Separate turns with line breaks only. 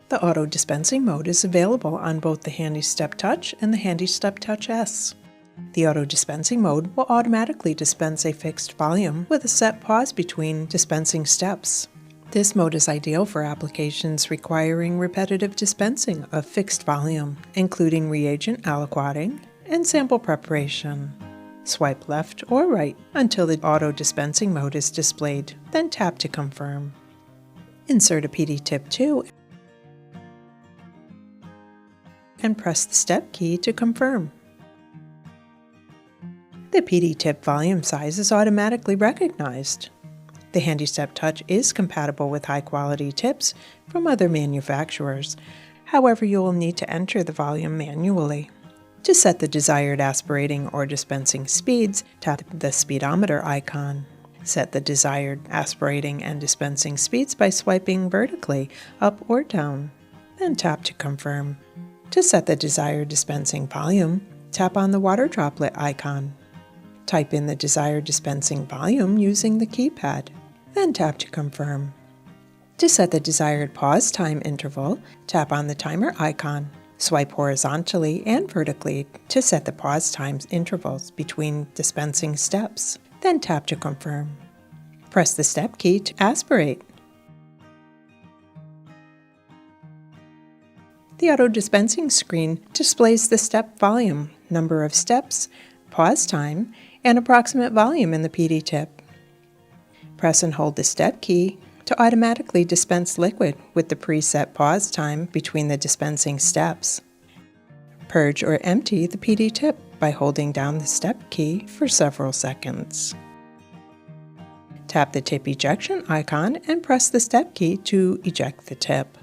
The auto-dispensing mode is available on both the HandyStep Touch and the HandyStep Touch S. The auto-dispensing mode will automatically dispense a fixed volume with a set pause between dispensing steps. This mode is ideal for applications requiring repetitive dispensing of fixed volume, including reagent aliquoting and sample preparation. Swipe left or right until the auto-dispensing mode is displayed, then tap to confirm. Insert a PD tip 2 and press the step key to confirm. The PD tip volume size is automatically recognized. The HandyStep Touch is compatible with high-quality tips from other manufacturers. However, you will need to enter the volume manually. To set the desired aspirating or dispensing speeds, tap the speedometer icon. Set the desired aspirating and dispensing speeds by swiping vertically up or down, then tap to confirm. To set the desired dispensing volume, tap on the water droplet icon. Type in the desired dispensing volume using the keypad, then tap to confirm. To set the desired pause time interval, tap on the timer icon. Swipe horizontally and vertically to set the pause times intervals between dispensing steps, then tap to confirm. Press the step key to aspirate. The auto-dispensing screen displays the step volume, number of steps, pause time, and approximate volume in the PD tip. Press and hold the step key to automatically dispense liquid with the preset pause time between the dispensing steps. Purge or empty the PD tip by holding down the step key for several seconds. Tap the tip ejection icon and press the step key to eject the tip.